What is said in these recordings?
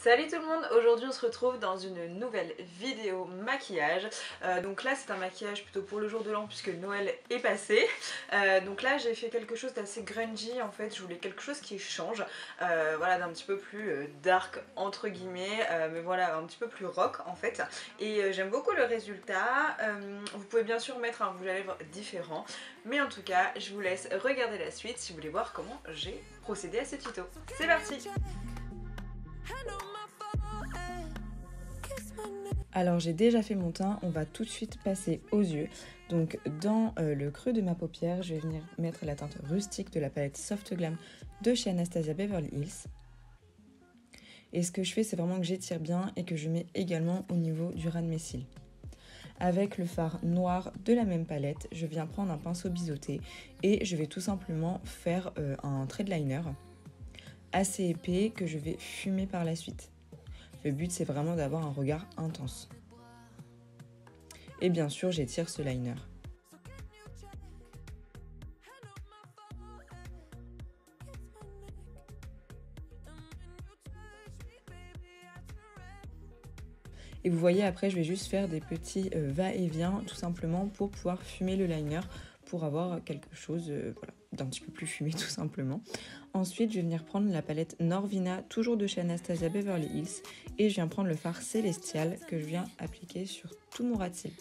Salut tout le monde, aujourd'hui on se retrouve dans une nouvelle vidéo maquillage. Donc là c'est un maquillage plutôt pour le jour de l'an puisque Noël est passé. Donc là j'ai fait quelque chose d'assez grungy en fait, je voulais quelque chose qui change, voilà, d'un petit peu plus dark entre guillemets, mais voilà, un petit peu plus rock en fait. Et j'aime beaucoup le résultat. Vous pouvez bien sûr mettre un rouge à lèvres différent, mais en tout cas je vous laisse regarder la suite si vous voulez voir comment j'ai procédé à ce tuto. C'est parti! Alors j'ai déjà fait mon teint, on va tout de suite passer aux yeux. Donc dans le creux de ma paupière, je vais venir mettre la teinte rustique de la palette Soft Glam de chez Anastasia Beverly Hills. Et ce que je fais, c'est vraiment que j'étire bien et que je mets également au niveau du ras de mes cils. Avec le fard noir de la même palette, je viens prendre un pinceau biseauté et je vais tout simplement faire un trait de liner assez épais que je vais fumer par la suite. Le but, c'est vraiment d'avoir un regard intense. Et bien sûr, j'étire ce liner. Et vous voyez, après, je vais juste faire des petits va-et-vient, tout simplement pour pouvoir fumer le liner, pour avoir quelque chose voilà, d'un petit peu plus fumé, tout simplement. Ensuite, je vais venir prendre la palette Norvina, toujours de chez Anastasia Beverly Hills, et je viens prendre le fard Célestial que je viens appliquer sur tout mon ras de cils.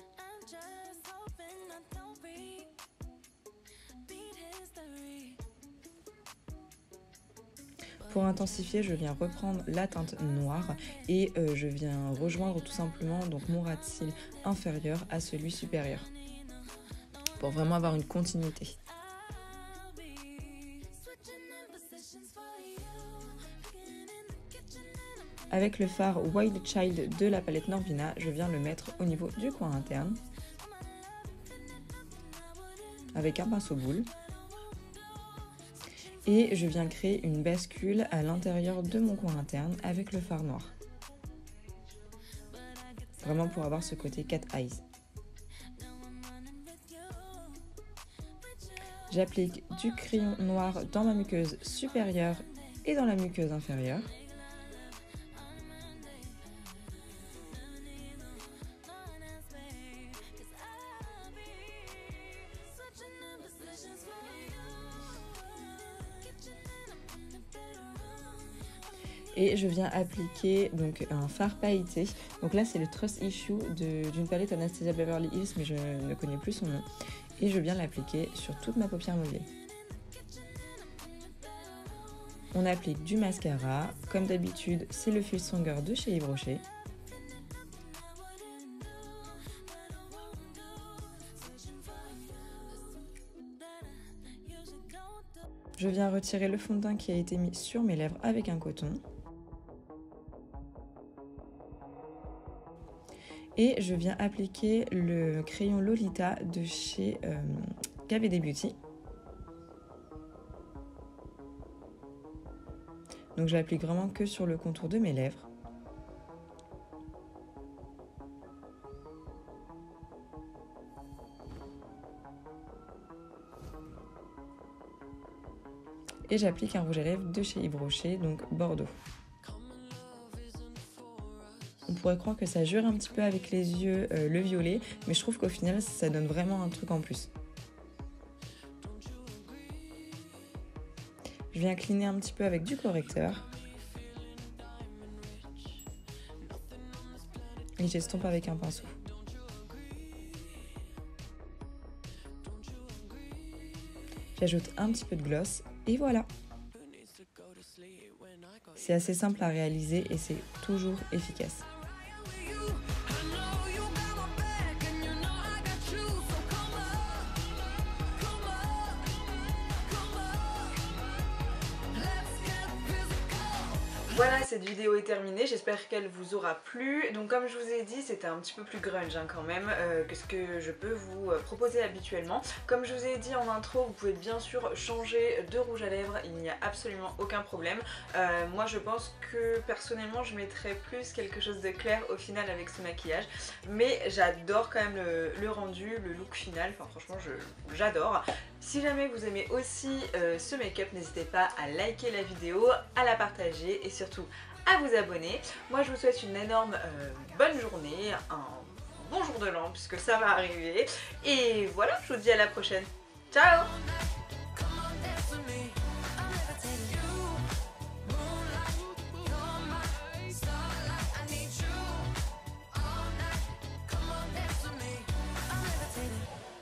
Pour intensifier, je viens reprendre la teinte noire et je viens rejoindre tout simplement donc mon ras de cils inférieur à celui supérieur, pour vraiment avoir une continuité. Avec le fard Wild Child de la palette Norvina, je viens le mettre au niveau du coin interne avec un pinceau boule. Et je viens créer une bascule à l'intérieur de mon coin interne avec le fard noir. Vraiment pour avoir ce côté cat eyes. J'applique du crayon noir dans ma muqueuse supérieure et dans la muqueuse inférieure. Et je viens appliquer donc un fard pailleté. Donc là c'est le Trust Issue d'une palette Anastasia Beverly Hills, mais je ne connais plus son nom. Et je viens l'appliquer sur toute ma paupière mobile. On applique du mascara. Comme d'habitude, c'est le Feel Stronger de chez Yves Rocher. Je viens retirer le fond de teint qui a été mis sur mes lèvres avec un coton. Et je viens appliquer le crayon Lolita de chez KVD Beauty. Donc je l'applique vraiment que sur le contour de mes lèvres. Et j'applique un rouge à lèvres de chez Yves Rocher, donc Bordeaux. On pourrait croire que ça jure un petit peu avec les yeux le violet, mais je trouve qu'au final ça donne vraiment un truc en plus. Je viens cleaner un petit peu avec du correcteur. Et j'estompe avec un pinceau. J'ajoute un petit peu de gloss et voilà. C'est assez simple à réaliser et c'est toujours efficace. Voilà, cette vidéo est terminée, j'espère qu'elle vous aura plu. Donc comme je vous ai dit, c'était un petit peu plus grunge quand même que ce que je peux vous proposer habituellement. Comme je vous ai dit en intro, vous pouvez bien sûr changer de rouge à lèvres, il n'y a absolument aucun problème. Moi je pense que personnellement je mettrais plus quelque chose de clair au final avec ce maquillage. Mais j'adore quand même le rendu, le look final, enfin franchement j'adore. Si jamais vous aimez aussi ce make-up, n'hésitez pas à liker la vidéo, à la partager et surtout à vous abonner. Moi je vous souhaite une énorme bonne journée, un bon jour de l'an puisque ça va arriver. Et voilà, je vous dis à la prochaine. Ciao!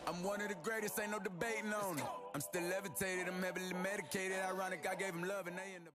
I'm one of the greatest, ain't no debating on it. I'm still levitated, I'm heavily medicated. Ironic, I gave him love and they end up